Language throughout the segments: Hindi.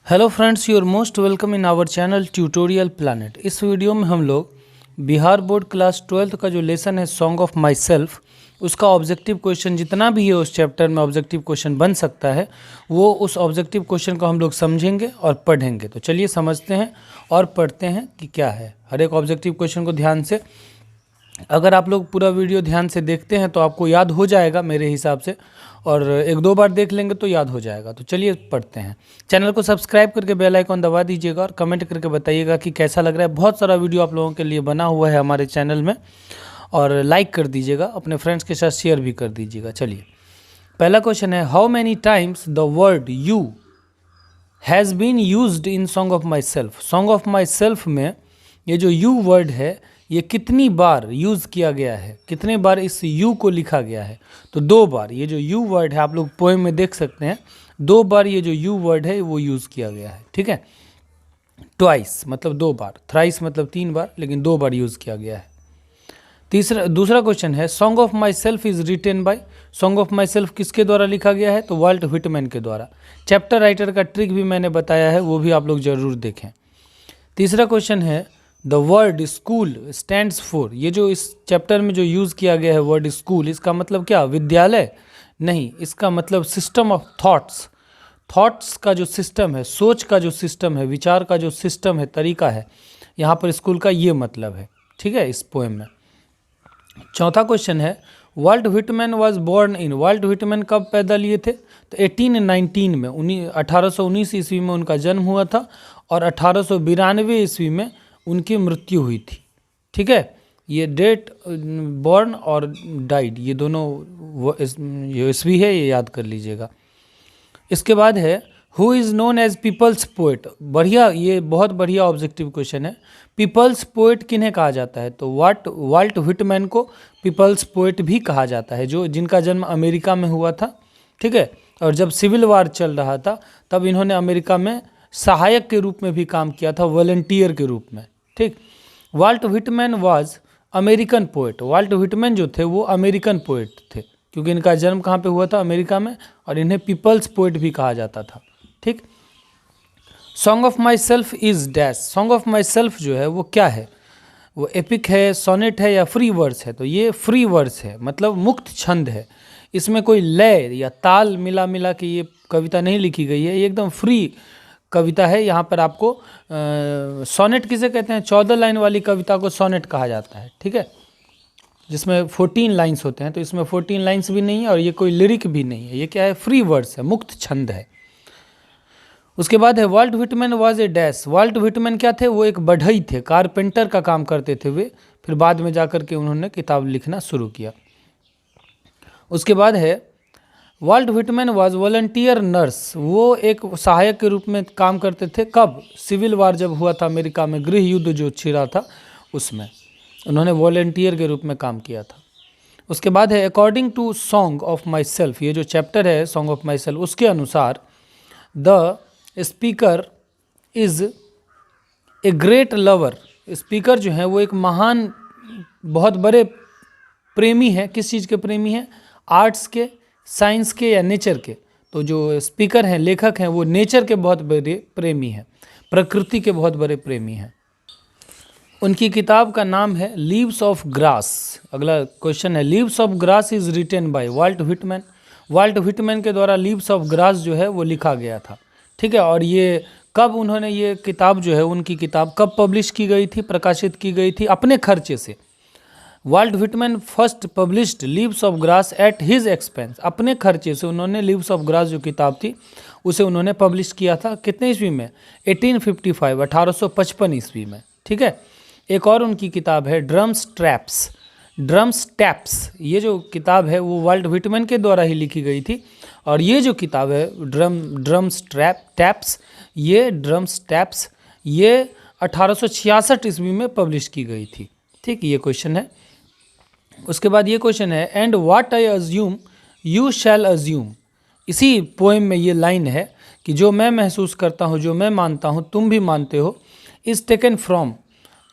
Hello friends, your most welcome in our channel Tutorial Planet. इस वीडियो में हम लोग बिहार बोर्ड क्लास 12 का जो लेसन है सॉन्ग ऑफ माई सेल्फ, उसका ऑब्जेक्टिव क्वेश्चन जितना भी है उस चैप्टर में ऑब्जेक्टिव क्वेश्चन बन सकता है, वो उस ऑब्जेक्टिव क्वेश्चन को हम लोग समझेंगे और पढ़ेंगे। तो चलिए समझते हैं और पढ़ते हैं कि क्या है। हर एक ऑब्जेक्टिव क्वेश्चन को ध्यान से, अगर आप लोग पूरा वीडियो ध्यान से देखते हैं तो आपको याद हो जाएगा मेरे हिसाब से, और एक दो बार देख लेंगे तो याद हो जाएगा। तो चलिए पढ़ते हैं। चैनल को सब्सक्राइब करके बेल आइकॉन दबा दीजिएगा और कमेंट करके बताइएगा कि कैसा लग रहा है। बहुत सारा वीडियो आप लोगों के लिए बना हुआ है हमारे चैनल में, और लाइक कर दीजिएगा, अपने फ्रेंड्स के साथ शेयर भी कर दीजिएगा। चलिए, पहला क्वेश्चन है, how many times the word you has been used in Song of Myself. Song of Myself में ये जो यू वर्ड है, ये कितनी बार यूज़ किया गया है, कितने बार इस यू को लिखा गया है? तो 2 बार। ये जो यू वर्ड है आप लोग पोएम में देख सकते हैं, 2 बार ये जो यू वर्ड है वो यूज़ किया गया है। ठीक है, ट्वाइस मतलब 2 बार, थ्राइस मतलब 3 बार, लेकिन 2 बार यूज़ किया गया है। दूसरा क्वेश्चन है, song of my self is written bye. Song of my self किसके द्वारा लिखा गया है? तो वाल्ट व्हिटमैन के द्वारा। चैप्टर राइटर का ट्रिक भी मैंने बताया है, वो भी आप लोग ज़रूर देखें। तीसरा क्वेश्चन है, the word school stands for. ये जो इस चैप्टर में जो यूज़ किया गया है वर्ड स्कूल, इसका मतलब क्या? विद्यालय नहीं, इसका मतलब सिस्टम ऑफ थॉट्स। थॉट्स का जो सिस्टम है, सोच का जो सिस्टम है, विचार का जो सिस्टम है, तरीका है, यहाँ पर स्कूल का ये मतलब है। ठीक है, इस पोएम में। चौथा क्वेश्चन है, Walt Whitman was born in. Walt Whitman कब पैदा लिए थे? तो 1819 में, 1819 ईस्वी में उनका जन्म हुआ था, और 1892 ईस्वी में उनकी मृत्यु हुई थी। ठीक है, ये डेट बॉर्न और डाइड, ये दोनों ईस्वी है, ये याद कर लीजिएगा। इसके बाद है, who is known as people's poet. बढ़िया, ये बहुत बढ़िया ऑब्जेक्टिव क्वेश्चन है। पीपल्स पोएट किन्हें कहा जाता है? तो वाल्ट व्हिटमैन को पीपल्स पोएट भी कहा जाता है, जो जिनका जन्म अमेरिका में हुआ था। ठीक है, और जब सिविल वार चल रहा था तब इन्होंने अमेरिका में सहायक के रूप में भी काम किया था, वॉलंटियर के रूप में। ठीक, Walt Whitman was American poet. Walt Whitman जो थे वो अमेरिकन पोएट थे, क्योंकि इनका जन्म कहाँ पे हुआ था? अमेरिका में, और इन्हें पीपल्स पोएट भी कहा जाता था। ठीक, song of my self is dash. Song of my self जो है वो क्या है? वो एपिक है, सोनेट है, या फ्री वर्स है? तो ये फ्री वर्स है, मतलब मुक्त छंद है। इसमें कोई लय या ताल मिला मिला के ये कविता नहीं लिखी गई है, ये एकदम फ्री कविता है। यहाँ पर आपको सोनेट किसे कहते हैं? 14 लाइन वाली कविता को सोनेट कहा जाता है। ठीक है, जिसमें 14 लाइन्स होते हैं, तो इसमें 14 लाइन्स भी नहीं है और ये कोई लिरिक भी नहीं है। ये क्या है? फ्री वर्ड्स है, मुक्त छंद है। उसके बाद है, Walt Whitman was a dash. Walt Whitman क्या थे? वो एक बढ़ई थे, कारपेंटर का काम करते थे वे। फिर बाद में जाकर के उन्होंने किताब लिखना शुरू किया। उसके बाद है, Walt Whitman was volunteer nurse. वो एक सहायक के रूप में काम करते थे। कब? सिविल वार जब हुआ था अमेरिका में, गृह युद्ध जो छिड़ा था, उसमें उन्होंने वॉलंटियर के रूप में काम किया था। उसके बाद है, according to Song of Myself. ये जो चैप्टर है सॉन्ग ऑफ माई सेल्फ, उसके अनुसार the speaker is a great lover. Speaker जो है वो एक महान, बहुत बड़े प्रेमी है। किस चीज़ के प्रेमी हैं? आर्ट्स के, साइंस के, या नेचर के? तो जो स्पीकर हैं, लेखक हैं, वो नेचर के बहुत बड़े प्रेमी हैं, प्रकृति के बहुत बड़े प्रेमी हैं। उनकी किताब का नाम है लीव्स ऑफ ग्रास। अगला क्वेश्चन है, Leaves of Grass is written by Walt Whitman. Walt Whitman के द्वारा लीव्स ऑफ ग्रास जो है वो लिखा गया था। ठीक है, और ये कब उन्होंने ये किताब जो है, उनकी किताब कब पब्लिश की गई थी, प्रकाशित की गई थी? अपने खर्चे से। Walt Whitman first published Leaves of Grass at his expense. अपने खर्चे से उन्होंने लीव्स ऑफ ग्रास जो किताब थी उसे उन्होंने पब्लिश किया था। कितने ईस्वी में? 1855, 1855 ईस्वी में। ठीक है, एक और उनकी किताब है ड्रम्स ट्रैप्स। ड्रम्स टैप्स, ये जो किताब है वो वाल्ट व्हिटमैन के द्वारा ही लिखी गई थी। और ये जो किताब है ड्रम्स टैप्स, ये ड्रम्स टैप्स ये 1866 ईस्वी में पब्लिश की गई थी। ठीक, ये क्वेश्चन है। उसके बाद ये क्वेश्चन है, and what I assume you shall assume. इसी पोएम में ये लाइन है कि जो मैं महसूस करता हूँ, जो मैं मानता हूँ, तुम भी मानते हो। इज़ टेकन फ्रॉम,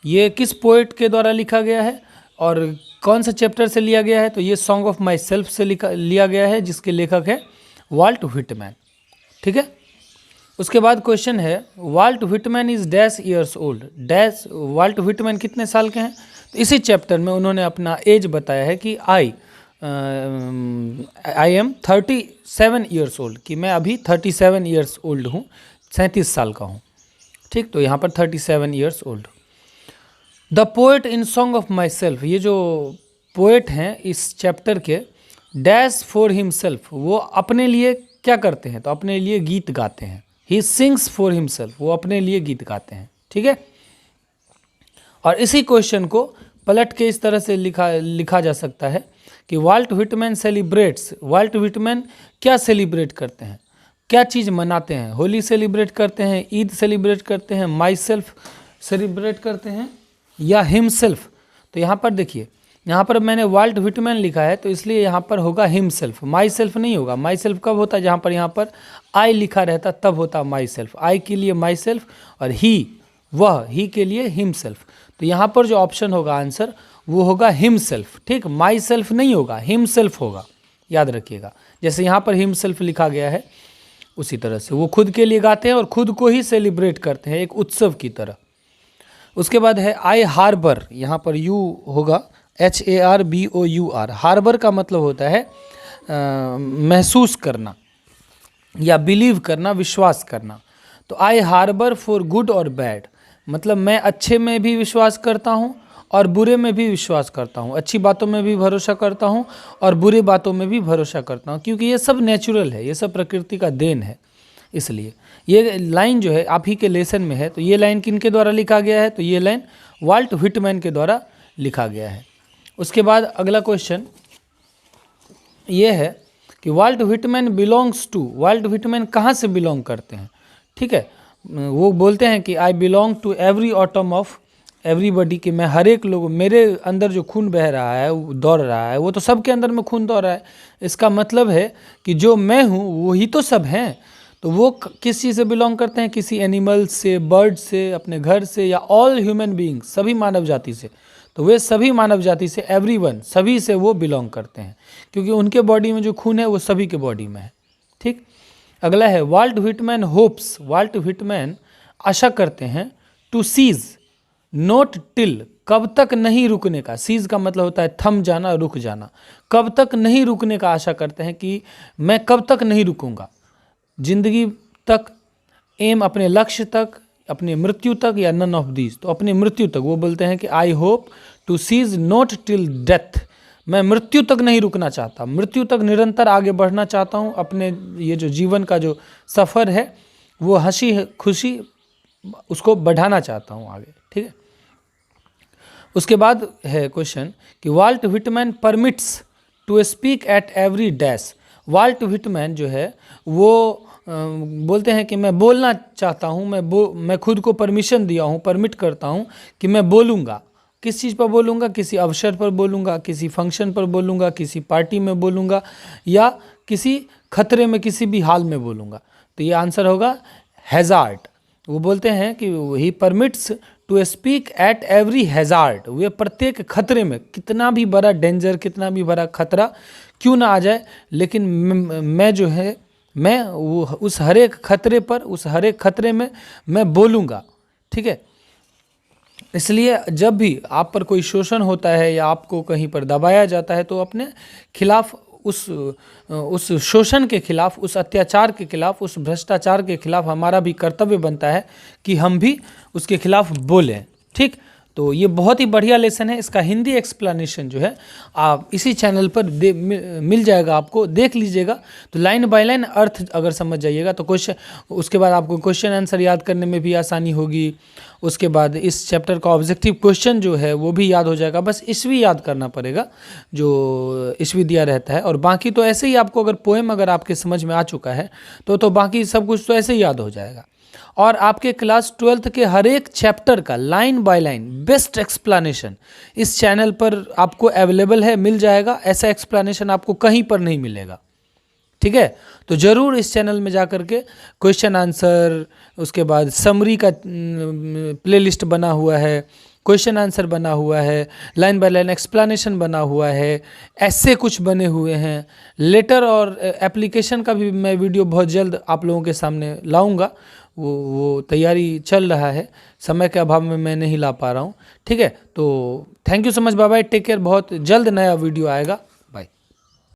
ये किस पोएट के द्वारा लिखा गया है और कौन सा चैप्टर से लिया गया है? तो ये सॉन्ग ऑफ माई सेल्फ से लिया गया है, जिसके लेखक है वाल्ट व्हिटमैन। ठीक है, उसके बाद क्वेश्चन है Walt Whitman is dash years old, dash Walt Whitman कितने साल के हैं। तो इसी चैप्टर में उन्होंने अपना एज बताया है कि आई एम 37 ईयर्स ओल्ड, कि मैं अभी 37 ईयर्स ओल्ड हूँ, 37 साल का हूँ। ठीक, तो यहाँ पर 37 years old. The poet in Song of Myself, ये जो पोएट हैं इस चैप्टर के, डैश फॉर हिमसेल्फ, वो अपने लिए क्या करते हैं, तो अपने लिए गीत गाते हैं। ही सिंग्स फॉर हिमसेल्फ, वो अपने लिए गीत गाते हैं। ठीक है, और इसी क्वेश्चन को पलट के इस तरह से लिखा जा सकता है कि Walt Whitman celebrates, Walt Whitman क्या सेलिब्रेट करते हैं, क्या चीज़ मनाते हैं, होली सेलिब्रेट करते हैं, ईद सेलिब्रेट करते हैं, माई सेल्फ सेलिब्रेट करते हैं, या हिमसेल्फ। तो यहाँ पर देखिए, यहाँ पर मैंने वाल्ट व्हिटमैन लिखा है तो इसलिए यहाँ पर होगा हिमसेल्फ, माई सेल्फ नहीं होगा। माई सेल्फ कब होता है, जहाँ पर यहाँ पर आई लिखा रहता तब होता माई सेल्फ, आई के लिए माई सेल्फ, और ही, वह, ही के लिए हिमसेल्फ। तो यहाँ पर जो ऑप्शन होगा आंसर वो होगा हिमसेल्फ। ठीक, माई सेल्फ नहीं होगा, हिमसेल्फ होगा, याद रखिएगा। जैसे यहाँ पर हिमसेल्फ लिखा गया है उसी तरह से वो खुद के लिए गाते हैं और खुद को ही सेलिब्रेट करते हैं, एक उत्सव की तरह। उसके बाद है आई हार्बर, यहाँ पर यू होगा, HARBOUR। हार्बर का मतलब होता है महसूस करना या बिलीव करना, विश्वास करना। तो आई हार्बर फॉर गुड और बैड, मतलब मैं अच्छे में भी विश्वास करता हूँ और बुरे में भी विश्वास करता हूँ, अच्छी बातों में भी भरोसा करता हूँ और बुरी बातों में भी भरोसा करता हूँ, क्योंकि ये सब नेचुरल है, ये सब प्रकृति का देन है। इसलिए ये लाइन जो है आप ही के लेसन में है। तो ये लाइन किन के द्वारा लिखा गया है, तो ये लाइन वाल्ट व्हिटमैन के द्वारा लिखा गया है। उसके बाद अगला क्वेश्चन ये है कि Walt Whitman belongs to, Walt Whitman कहाँ से बिलोंग करते हैं। ठीक है, वो बोलते हैं कि I belong to every autumn of everybody, कि मैं हर एक लोग, मेरे अंदर जो खून बह रहा है, दौड़ रहा है, वो तो सबके अंदर में खून दौड़ रहा है। इसका मतलब है कि जो मैं हूँ वही तो सब हैं। तो वो किस चीज़ से बिलोंग करते हैं, किसी एनिमल से, बर्ड से, अपने घर से, या ऑल ह्यूमन बीइंग्स, सभी मानव जाति से। तो वे सभी मानव जाति से, एवरीवन, सभी से वो बिलोंग करते हैं, क्योंकि उनके बॉडी में जो खून है वो सभी के बॉडी में है। ठीक, अगला है Walt Whitman hopes, Walt Whitman आशा करते हैं, टू सीज नोट टिल, कब तक नहीं रुकने का। सीज का मतलब होता है थम जाना, रुक जाना। कब तक नहीं रुकने का आशा करते हैं कि मैं कब तक नहीं रुकूंगा, जिंदगी तक, एम अपने लक्ष्य तक, अपनी मृत्यु तक, या नन ऑफ दीज। तो अपनी मृत्यु तक वो बोलते हैं कि I hope to cease not till death, मैं मृत्यु तक नहीं रुकना चाहता, मृत्यु तक निरंतर आगे बढ़ना चाहता हूँ। अपने ये जो जीवन का जो सफ़र है वो हंसी खुशी उसको बढ़ाना चाहता हूँ आगे। ठीक है, उसके बाद है क्वेश्चन कि Walt Whitman permits to speak at every dash. Walt Whitman जो है वो बोलते हैं कि मैं बोलना चाहता हूँ, मैं खुद को परमिशन दिया हूँ, परमिट करता हूँ कि मैं बोलूँगा। किस चीज़ पर बोलूँगा, किसी अवसर पर बोलूँगा, किसी फंक्शन पर बोलूँगा, किसी पार्टी में बोलूँगा, या किसी खतरे में, किसी भी हाल में बोलूँगा। तो ये आंसर होगा हैज़ार्ड। वो बोलते हैं कि he permits to speak at every hazard, वे प्रत्येक खतरे में, कितना भी बड़ा डेंजर, कितना भी बड़ा खतरा क्यों ना आ जाए, लेकिन मैं जो है, मैं वो उस हर एक खतरे पर, उस हर एक खतरे में मैं बोलूँगा। ठीक है, इसलिए जब भी आप पर कोई शोषण होता है या आपको कहीं पर दबाया जाता है तो अपने खिलाफ, उस शोषण के खिलाफ, उस अत्याचार के खिलाफ, उस भ्रष्टाचार के खिलाफ हमारा भी कर्तव्य बनता है कि हम भी उसके खिलाफ बोलें। ठीक, तो ये बहुत ही बढ़िया लेसन है। इसका हिंदी एक्सप्लेनेशन जो है आप इसी चैनल पर मिल जाएगा, आपको देख लीजिएगा। तो लाइन बाय लाइन अर्थ अगर समझ जाइएगा तो क्वेश्चन, उसके बाद आपको क्वेश्चन आंसर याद करने में भी आसानी होगी। उसके बाद इस चैप्टर का ऑब्जेक्टिव क्वेश्चन जो है वो भी याद हो जाएगा। बस ईस्वी याद करना पड़ेगा, जो ईस्वी दिया रहता है, और बाकी तो ऐसे ही आपको, अगर पोएम अगर आपके समझ में आ चुका है तो बाकी सब कुछ तो ऐसे ही याद हो जाएगा। और आपके क्लास 12th के हर एक चैप्टर का line by line best explanation इस चैनल पर आपको अवेलेबल है, मिल जाएगा। ऐसा एक्सप्लेनेशन आपको कहीं पर नहीं मिलेगा। ठीक है, तो ज़रूर इस चैनल में जाकर के क्वेश्चन आंसर, उसके बाद समरी का प्लेलिस्ट बना हुआ है, क्वेश्चन आंसर बना हुआ है, लाइन बाय लाइन एक्सप्लेनेशन बना हुआ है, ऐसे कुछ बने हुए हैं। लेटर और एप्लीकेशन का भी मैं वीडियो बहुत जल्द आप लोगों के सामने लाऊंगा, वो तैयारी चल रहा है, समय के अभाव में मैं नहीं ला पा रहा हूँ। ठीक है, तो thank you so much, bye bye, take care. बहुत जल्द नया वीडियो आएगा।